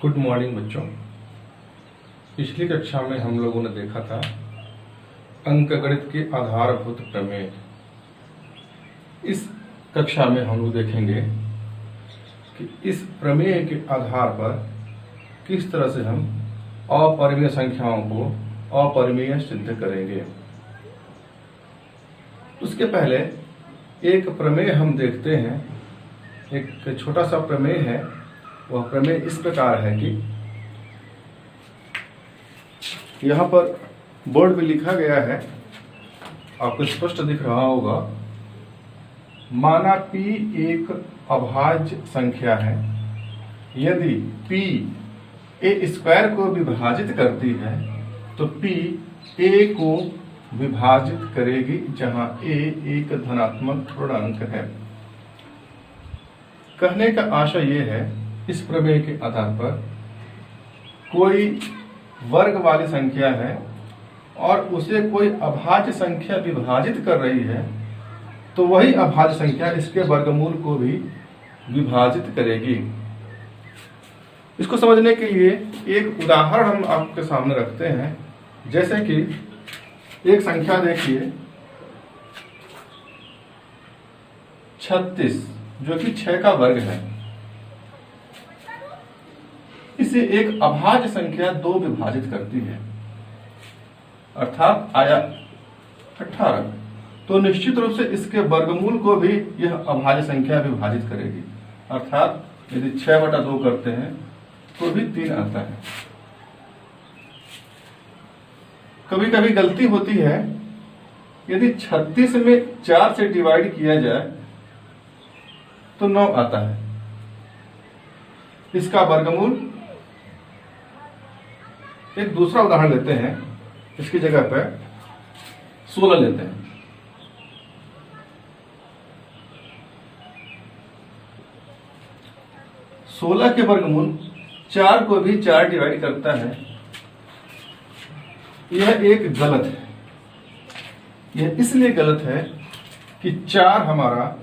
Good morning बच्चों। पिछली कक्षा में हम लोगों ने देखा था अंकगणित के आधारभूत प्रमेय। इस कक्षा में हम लोग देखेंगे कि इस प्रमेय के आधार पर किस तरह से हम अपरिमेय संख्याओं को अपरिमेय सिद्ध करेंगे। उसके पहले एक प्रमेय हम देखते हैं। एक छोटा सा प्रमेय है। वह प्रमेय इस प्रकार है कि यहाँ पर बोर्ड पे लिखा गया है, आपको स्पष्ट दिख रहा होगा। माना p एक अभाज्य संख्या है, यदि p a स्क्वायर को विभाजित करती है तो p a को विभाजित करेगी, जहां a एक धनात्मक पूर्णांक है। कहने का आशय यह है, इस प्रमेय के आधार पर कोई वर्ग वाली संख्या है और उसे कोई अभाज्य संख्या विभाजित कर रही है, तो वही अभाज्य संख्या इसके वर्गमूल को भी विभाजित करेगी। इसको समझने के लिए एक उदाहरण हम आपके सामने रखते हैं। जैसे कि एक संख्या देखिए 36, जो कि 6 का वर्ग है। इसे एक अभाज्य संख्या 2 विभाजित करती है, अर्थात आया 18। तो निश्चित रूप से इसके वर्गमूल को भी यह अभाज्य संख्या विभाजित करेगी, अर्थात यदि 6/2 करते हैं तो भी 3 आता है। कभी कभी गलती होती है, यदि 36 में 4 से डिवाइड किया जाए तो 9 आता है। इसका वर्गमूल, एक दूसरा उदाहरण लेते हैं। इसकी जगह पर 16 लेते हैं। सोलह के वर्गमूल 4 को भी 4 डिवाइड करता है। यह एक गलत है। यह इसलिए गलत है कि 4 हमारा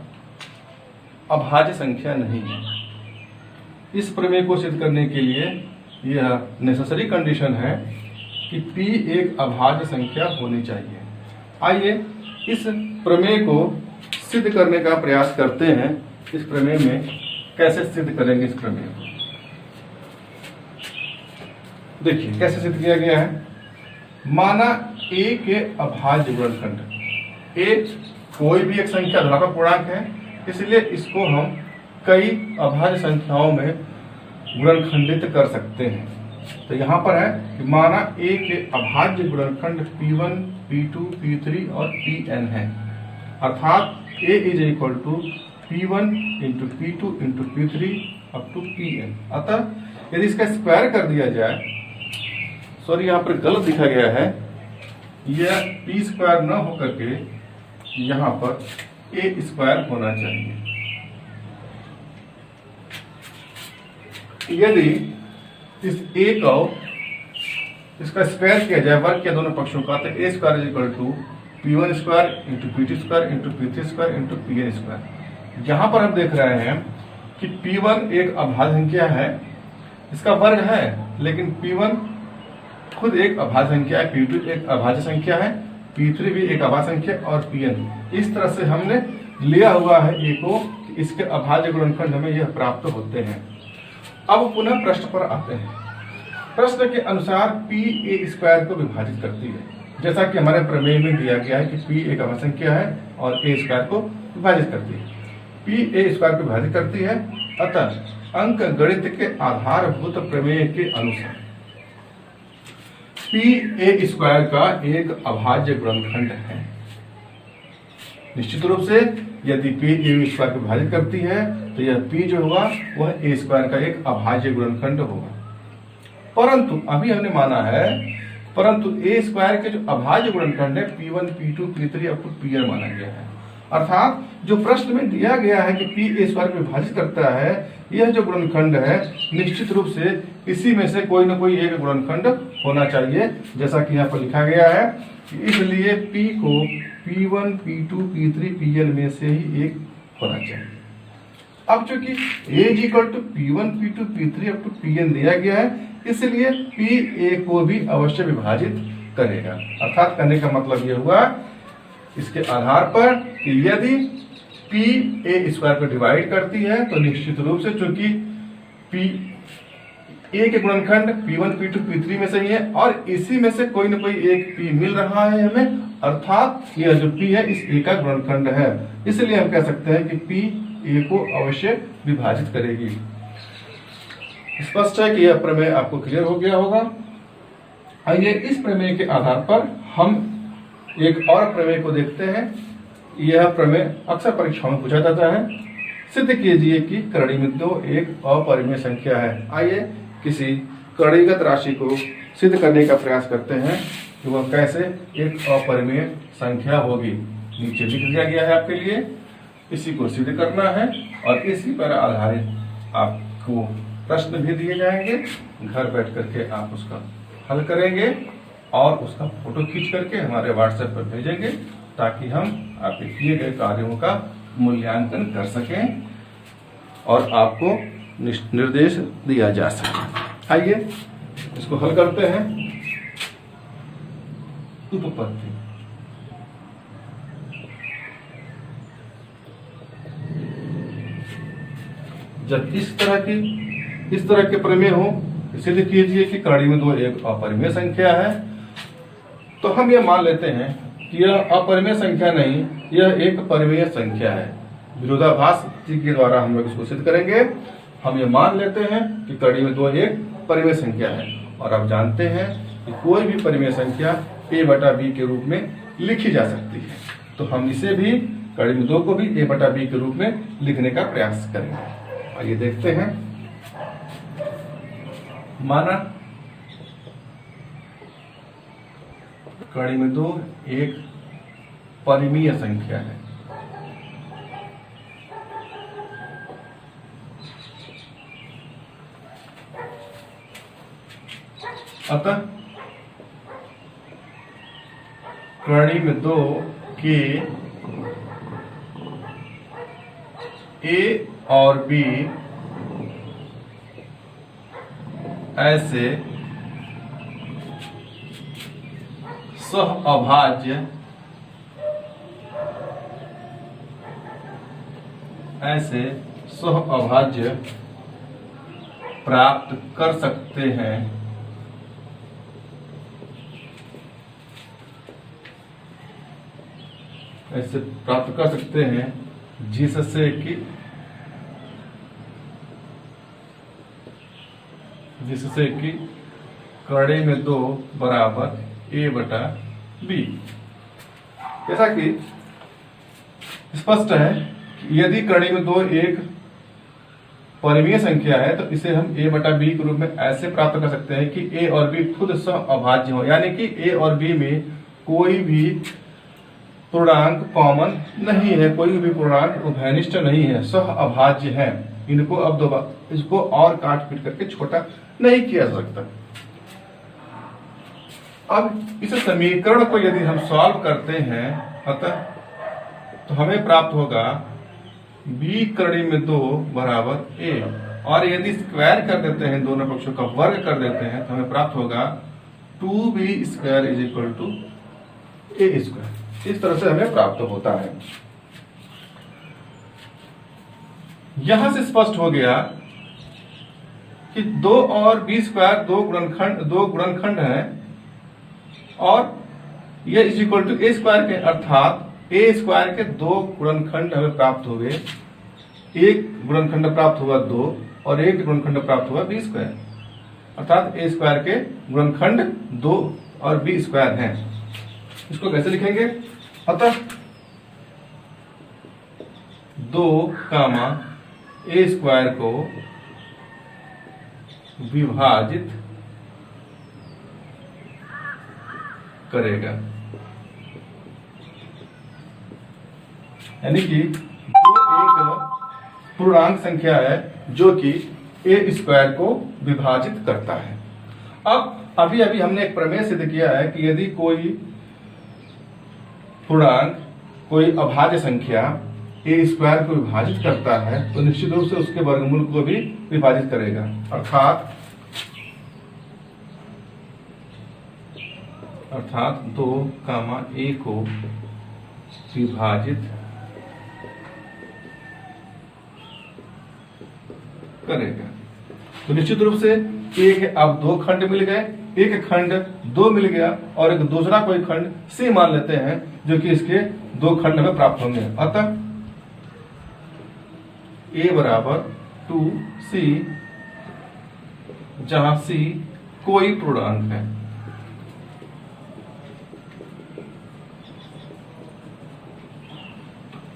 अभाज्य संख्या नहीं है। इस प्रमेय को सिद्ध करने के लिए यह नेसेसरी कंडीशन है कि p एक अभाज्य संख्या होनी चाहिए। आइए इस प्रमेय को सिद्ध करने का प्रयास करते हैं। इस प्रमेय में कैसे सिद्ध करेंगे इस प्रमेय को, देखिए कैसे सिद्ध किया गया है। माना a के अभाज्य गुणनखंड, a कोई भी एक संख्या धनात्मक पूर्णांक है, इसलिए इसको हम कई अभाज्य संख्याओं में गुणनखंडित कर सकते हैं। तो यहां पर है कि माना a के अभाज्य गुणनखंड p1, p2, p3 और pn है, अर्थात a is equal to p1 into p2 into p3 up to pn। अतः यदि इसका स्क्वायर कर दिया जाए, सॉरी यहां पर गलत लिखा गया है, यह p स्क्वायर न होकर के यहां पर a स्क्वायर होना चाहिए। यदि इस a को इसका स्क्वायर किया जाए, वर्ग किया दोनों पक्षों का, तो a square is equal to p1 square into p2 square into p3 square into pn square. यहां पर हम देख रहे हैं कि p1 एक अभाज्य संख्या है, इसका वर्ग है, लेकिन p1 खुद एक अभाज्य संख्या है, p2 एक अभाज्य संख्या है, p3 भी एक अभाज्य संख्या और pn। इस तरह से हमने लिया हुआ है a को, इसके अभाज्य गुणनखंड हमें यह प्राप्त होते हैं। अब पुनः प्रश्न पर आते हैं। प्रश्न के अनुसार p a स्क्वायर को विभाजित करती है, जैसा कि हमारे प्रमेय में दिया गया है कि p एक अभाज्य संख्या है और a स्क्वायर को विभाजित करती है। p a स्क्वायर को विभाजित करती है, अतः अंक गणित के आधारभूत प्रमेय के अनुसार p a स्क्वायर का एक अभाज्य गुणनखंड है। निश्चित रूप से यदि p a स्क्वायर को विभाजित करती है तो यह p जो होगा वह a स्क्वायर का एक अभाज्य गुणनखंड होगा। परंतु अभी हमने माना है, परंतु a स्क्वायर के जो अभाज्य गुणनखंड है p1, p2, p3 up to pn माना गया है। अर्थात जो प्रश्न में दिया गया है कि p a स्क्वायर को विभाजित करता है, यह जो गुणनखंड है निश्चित रूप से इसी में से कोई न कोई एक गुणनखंड होना चाहिए, जैसा कि यहाँ पर लिखा गया है। इसलिए p को p1, p2, p3, pn में से ही एक होना चाहिए। अब चूंकि a is equal to P1, P2, P3 up to Pn दिया गया है, इसलिए PA को भी अवश्य विभाजित करेगा। अर्थात करने का मतलब यह हुआ इसके आधार पर कि यदि PA स्क्वायर को डिवाइड करती है तो निश्चित रूप से चूंकि A के गुणनखंड P1, P2, P3 में से ही है और इसी में से कोई ना कोई एक P मिल रहा है हमें, अर्थात यह जो P है इस A का गुणनखंड है, इसलिए हम कह सकते हैं कि P A को अवश्य विभाजित करेगी। स्पष्ट है कि यह प्रमेय आपको क्लियर हो गया होगा। आइए इस प्रमेय के आधार पर हम एक और प्रमेय को देखते हैं। यह प्रमेय अक्सर परीक्षाओं में पूछा जाता है। सिद्ध कीजिए कि करणीय एक अपरिमेय संख्या है। आइए किसी करणीगत राशि को सिद्ध करने का प्रयास करते हैं कि वह कैसे एक अपरिमेय संख्या होगी। नीचे लिख दिया गया है आपके लिए, इसी को सिद्ध करना है और इसी पर आधारित आपको प्रश्न भी दिए जाएंगे। घर बैठ करके आप उसका हल करेंगे और उसका फोटो खींच करके हमारे व्हाट्सएप पर भेजेंगे ताकि हम आपके किए गए कार्यों का मूल्यांकन कर सकें और आपको निर्देश दिया जा सके। आइए इसको हल करते हैं। उपपत्ति जब इस तरह के प्रमेय हो, सिद्ध कीजिए कि करणीय एक अपरिमेय संख्या है, तो हम यह मान लेते हैं कि यह अपरिमेय संख्या नहीं, यह एक परिमेय संख्या है। विरोधाभास के द्वारा हम लोग इसको सिद्ध करेंगे। हम ये मान लेते हैं कि करणीय एक परिमेय संख्या है और आप जानते हैं कि कोई भी परिमेय संख्या a बटा b के रूप में लिखी जा सकती है, तो हम इसे भी करणीय को भी a बटा b के रूप में लिखने का प्रयास करेंगे। आइए देखते हैं। माना करणीय एक परिमेय संख्या है, अतः करणीय के A और B ऐसे सह अभाज्य प्राप्त कर सकते हैं जिससे कि करणीय बराबर a बटा b। जैसा कि स्पष्ट है कि यदि करणीय एक परिमेय संख्या है तो इसे हम a बटा b के रूप में ऐसे प्राप्त कर सकते हैं कि a और b खुद सह अभाज्य हो, यानी कि a और b में कोई भी पूर्णांक कॉमन नहीं है, कोई भी पूर्णांक उभयनिष्ठ नहीं है, सह अभाज्य है। इनको अब इसको और काट पीट करके छोटा नहीं किया जा सकता। अब इस समीकरण को यदि हम सॉल्व करते हैं अतः तो हमें प्राप्त होगा b करणीय बराबर a, और यदि स्क्वायर कर देते हैं, दोनों पक्षों का वर्ग कर देते हैं, तो हमें प्राप्त होगा 2b square is equal to a square. इस तरह से हमें प्राप्त होता है। यहां से स्पष्ट हो गया कि 2 और b स्क्वायर दो गुणनखंड हैं और यह is equal to a square के, अर्थात a स्क्वायर के दो गुणनखंड हमें प्राप्त हुए। एक गुणनखंड प्राप्त हुआ 2 और एक गुणनखंड प्राप्त हुआ b स्क्वायर, अर्थात a स्क्वायर के गुणनखंड 2 और b स्क्वायर हैं। इसको कैसे लिखेंगे? अतः 2 कामा a स्क्वायर को विभाजित करेगा, यानी कि जो एक पूर्णांक संख्या है जो कि a स्क्वायर को विभाजित करता है। अब अभी हमने एक प्रमेय सिद्ध किया है कि यदि कोई पूर्णांक, कोई अभाज्य संख्या ए स्क्वायर को विभाजित करता है तो निश्चित रूप से उसके वर्गमूल को भी विभाजित करेगा। अर्थात 2 a को विभाजित करेगा। तो निश्चित रूप से एक अब 2 खंड मिल गए, एक खंड 2 मिल गया और एक दूसरा कोई खंड सी मान लेते हैं जो कि इसके 2 खंड में प्राप्त होंगे। अतः a बराबर 2c, जहां c कोई पूर्णांक है।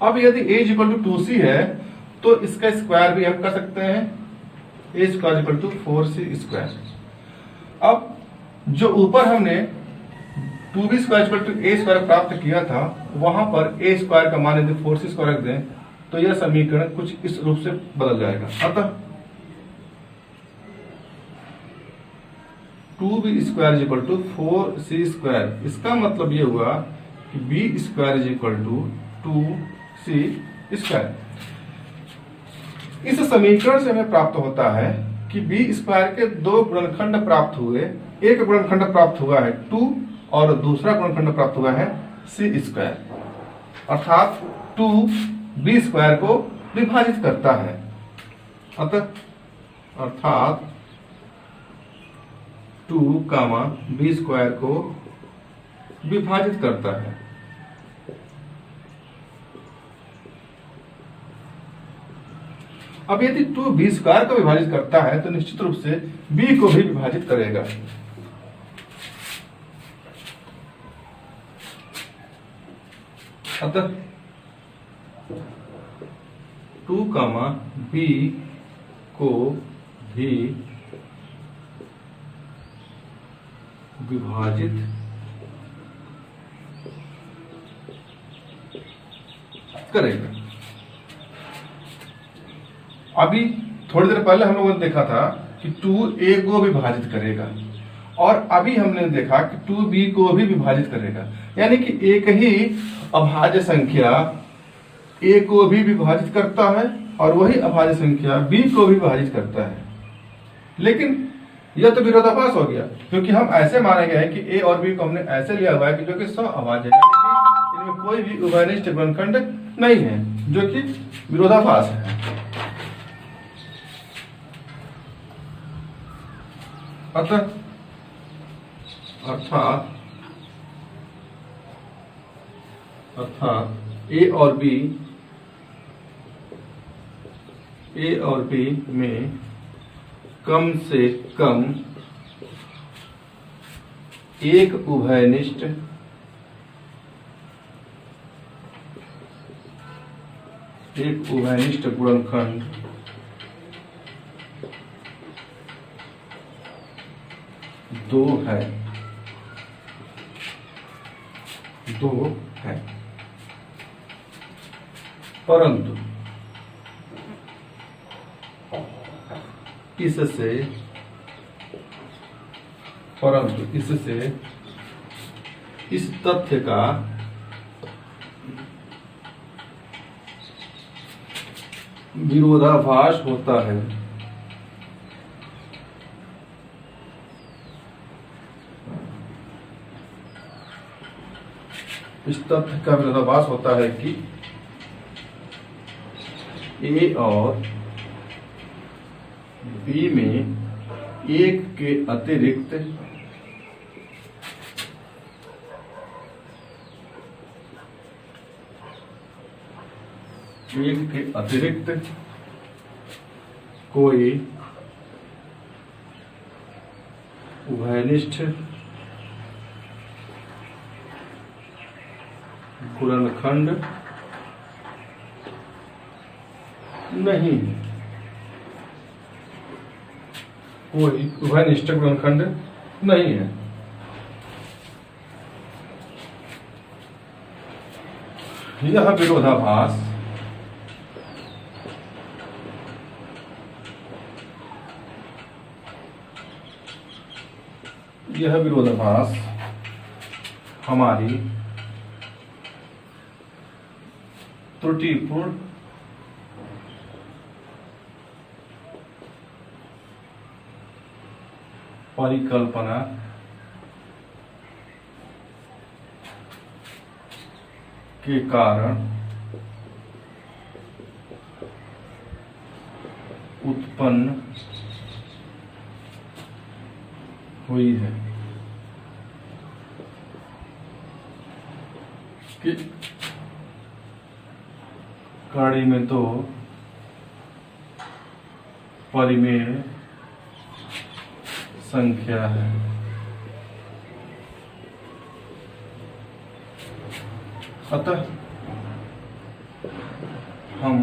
अब यदि a इक्वल टू 2c है तो इसका स्क्वायर भी हम कर सकते हैं, a square equal to 4c square. अब जो ऊपर हमने 2b square equal to a square प्राप्त किया था वहां पर a स्क्वायर का मान यदि 4c स्क्वायर रख दें तो यह समीकरण कुछ इस रूप से बदल जाएगा। अतः 2b square equal to 4c square, इसका मतलब यह हुआ कि b square equal to 2c square. इस समीकरण से हमें प्राप्त होता है कि b स्क्वायर के 2 गुणनखंड प्राप्त हुए, एक गुणनखंड प्राप्त हुआ है 2 और दूसरा गुणनखंड प्राप्त हुआ है c स्क्वायर। अर्थात 2 b स्क्वायर को विभाजित करता है। अर्थात 2 b स्क्वायर को विभाजित करता है। अब यदि 2 b स्क्वायर को विभाजित करता है तो निश्चित रूप से b को भी विभाजित करेगा। अतः 2 b को भी विभाजित करेगा। अभी थोड़ी देर पहले हम लोगों ने देखा था कि 2a को विभाजित करेगा और अभी हमने देखा कि 2b को भी विभाजित करेगा, यानी कि एक ही अभाज्य संख्या a को भी विभाजित करता है और वही अभाज्य संख्या b को भी विभाजित करता है। लेकिन यह तो विरोधाभास हो गया, क्योंकि हम ऐसे माने गए कि a और b को हमने ऐसे लिया हुआ है कि जो कि सह-अभाज्य है, यानी कि इनमें कोई भी उभयनिष्ठ गुणनखंड नहीं है, जो कि विरोधाभास है। अर्थात a और b में कम से कम एक उभयनिष्ठ गुणनखंड दो है, परंतु इससे इस तथ्य का विरोधाभास होता है। इस तथ्य का विरोधाभास होता है कि a और b में एक के अतिरिक्त कोई उभयनिष्ठ गुणनखंड नहीं है, कोई उभयनिष्ठ गुणनखंड नहीं है। यह विरोधाभास हमारी त्रुटिपूर्ण परिकल्पना के कारण उत्पन्न हुई है कि कड़ी में तो परिमेय संख्या है। अतः हम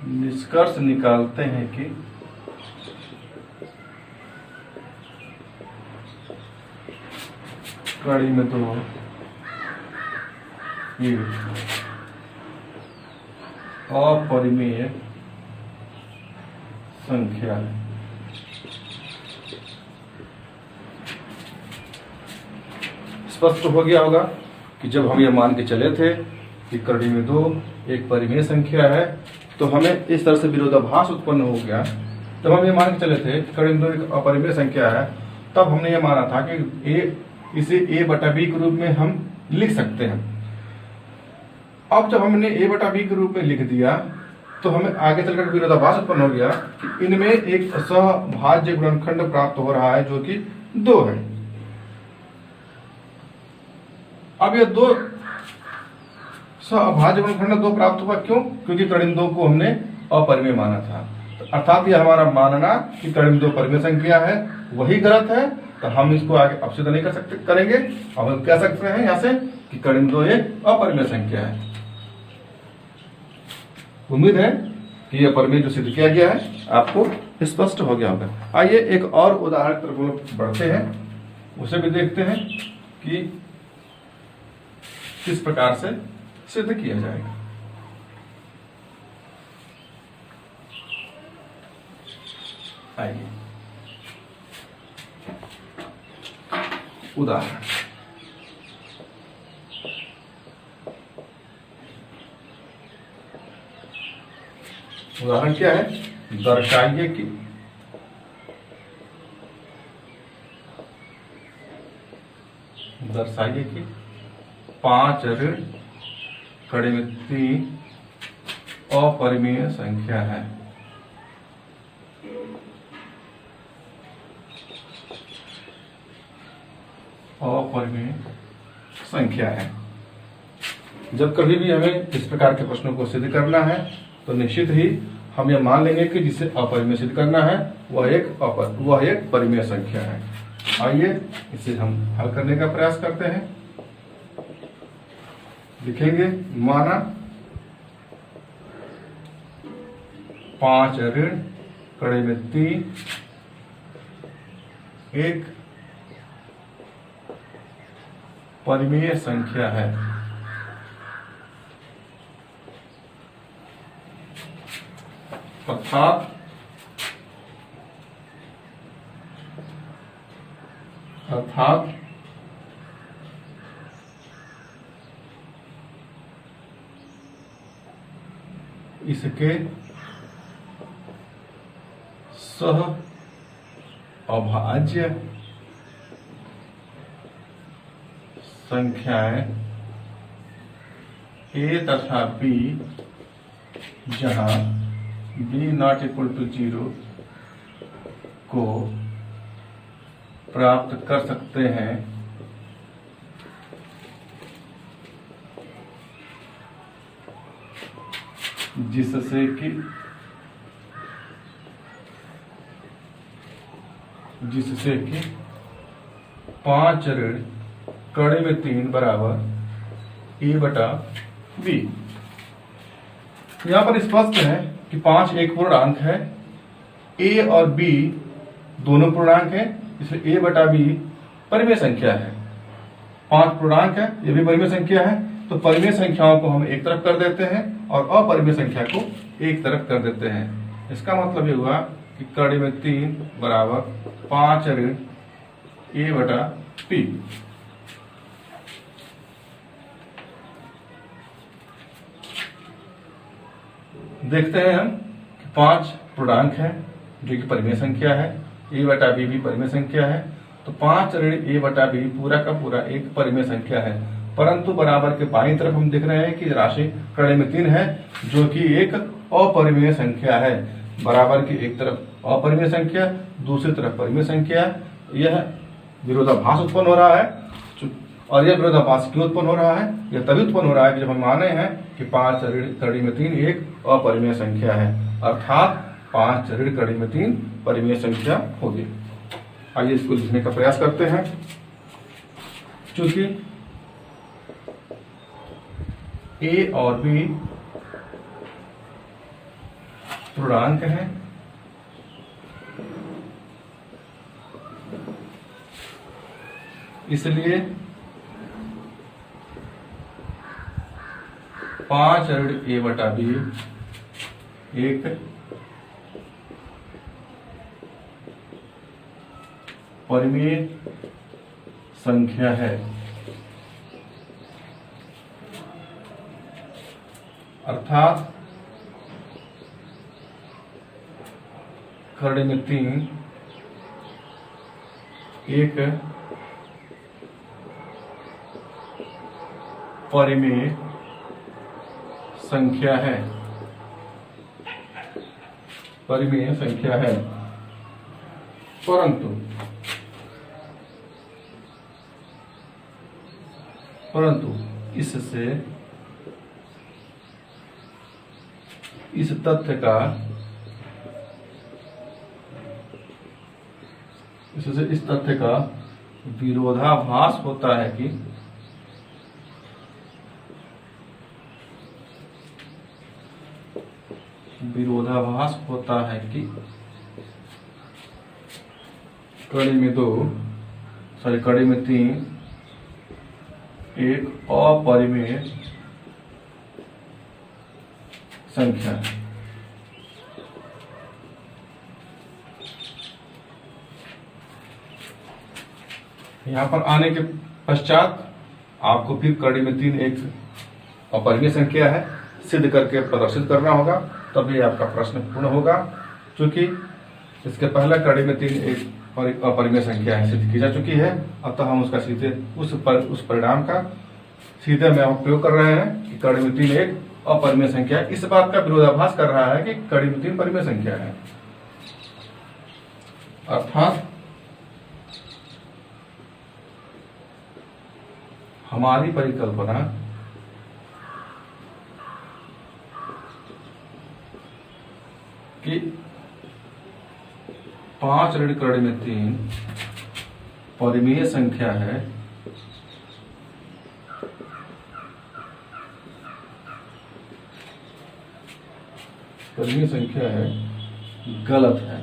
निष्कर्ष निकालते हैं कि कड़ी में तो अपरिमेय संख्या है। स्पष्ट हो गया होगा कि जब हम ये मान के चले थे कि कड़ी में दो एक परिमेय संख्या है, तो हमें इस तरह से विरोधाभास उत्पन्न हो गया। तब हम ये मान के चले थे कि कड़ी में दो एक अपरिमेय संख्या है, तब हमने ये माना था कि इसे a बटा b के रूप में हम लिख सकते हैं। अब जब हमने a बटा b के रूप में लिख दिया, तो हमें आगे चलकर विरोधाभास उत्पन्न हो गया कि इनमें एक सहभाज्य गुणनखंड प्राप्त हो रहा है जो कि 2 है। अब ये 2 सहभाज्य गुणनखंड 2 प्राप्त हुआ, क्यों? क्योंकि कड़ी 2 को हमने अपरिमेय माना था। तो अर्थात ये हमारा मानना कि कड़ी 2 परिमेय संख्या है वही गलत है। तो हम इसको आगे अब सिद्ध नहीं कर सकते करेंगे। अब हम कह सकते हैं यहां से कि कड़ी 2 एक अपरिमेय संख्या है। उम्मीद है कि यह परिमेय जो सिद्ध किया गया है आपको स्पष्ट हो गया होगा। आइए एक और उदाहरण की तरफ बढ़ते हैं, उसे भी देखते हैं कि किस प्रकार से सिद्ध किया जाएगा। आइए उदाहरण क्या है? दर्शाइए कि 5 ऋण कड़ी में 3 अपरिमेय संख्या है। अपरिमेय संख्या है। जब कभी भी हमें इस प्रकार के प्रश्नों को सिद्ध करना है तो निश्चित ही हम यह मान लेंगे कि जिसे अपरिमेय सिद्ध करना है वह एक परिमेय संख्या है। आइए इसे हम हल करने का प्रयास करते हैं। लिखेंगे माना 5 ऋण कड़ी में 3 एक परिमेय संख्या है। अर्थात इसके सह अभाज्य संख्याएं a तथा b जहां b ≠ 0 को प्राप्त कर सकते हैं, जिससे कि 5 ऋण कड़ी में 3 बराबर a बटा b। यहां पर स्पष्ट है कि 5 एक पूर्णांक है, a और b दोनों पूर्णांक है, इसलिए a बटा b परिमेय संख्या है। 5 पूर्णांक है, ये भी परिमेय संख्या है। तो परिमेय संख्याओं को हम एक तरफ कर देते हैं और अपरिमेय संख्या को एक तरफ कर देते हैं। इसका मतलब ये हुआ कि कड़ी में 3 बराबर 5 ऋण a बटा p। देखते हैं हम कि 5 पूर्णांक है जो कि परिमेय संख्या है, a बटा b भी परिमेय संख्या है, तो 5 ऋण a बटा b पूरा का पूरा एक परिमेय संख्या है। परंतु बराबर के बाईं तरफ हम देख रहे हैं कि राशि कड़े में 3 है जो कि एक अपरिमेय संख्या है। बराबर की एक तरफ अपरिमेय संख्या, दूसरी तरफ परिमेय संख्या, यह विरोधाभास उत्पन्न हो रहा है। और यह विरोधाभास क्यों उत्पन्न हो रहा है? यह तभी उत्पन्न हो रहा है कि जब हम माने हैं कि 5 ऋण कड़ी में 3 एक अपरिमेय संख्या है, अर्थात 5 ऋण कड़ी में 3 परिमेय संख्या होगी। आइए इसको लिखने का प्रयास करते हैं। चूंकि a और b पूर्णांक हैं, इसलिए 5 ऋण a बटा b एक परिमेय संख्या है, अर्थात कड़ी में 3 एक परिमेय संख्या है, परिमेय संख्या है। परंतु इससे इस तथ्य का विरोधाभास होता है कि कड़ी में 3 एक अपरिमेय संख्या है। यहां पर आने के पश्चात आपको फिर कड़ी में 3 एक अपरिमेय संख्या है सिद्ध करके प्रदर्शित करना होगा, तभी आपका प्रश्न पूर्ण होगा। क्योंकि इसके पहले कड़ी में 3 एक अपरिमेय संख्या है सिद्ध की जा चुकी है, अतः हम उसका सीधे उस परिणाम का सीधे में उपयोग कर रहे हैं कि कड़ी में 3 एक अपरिमेय संख्या है। इस बात का विरोधाभास कर रहा है कि कड़ी में 3 परिमेय संख्या है, अर्थात हमारी परिकल्पना कि 5 ऋण कड़ी में 3 परिमेय संख्या है, परिमेय संख्या है, गलत है।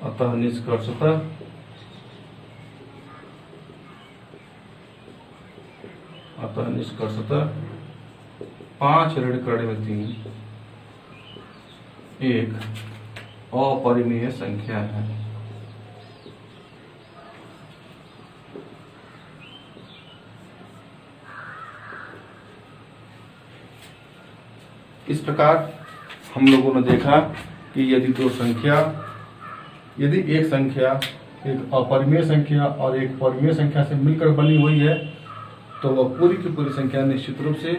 अतः निष्कर्षतः अतः निष्कर्षतः 5 ऋण कड़ी में 3 एक अपरिमेय संख्या है। इस प्रकार हम लोगों ने देखा कि यदि एक संख्या एक अपरिमेय संख्या और एक परिमेय संख्या से मिलकर बनी हुई है तो वह पूरी की पूरी संख्या निश्चित रूप से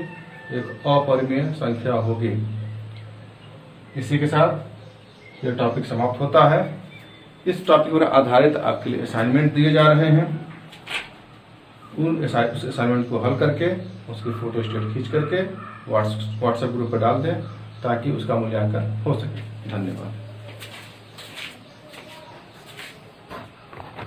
एक अपरिमेय संख्या होगी। इसी के साथ यह टॉपिक समाप्त होता है। इस टॉपिक पर आधारित आपके लिए असाइनमेंट दिए जा रहे हैं। उस असाइनमेंट को हल करके उसकी फोटो स्टेट खींच करके व्हाट्सएप ग्रुप पर डाल दें ताकि उसका मूल्यांकन हो सके। धन्यवाद।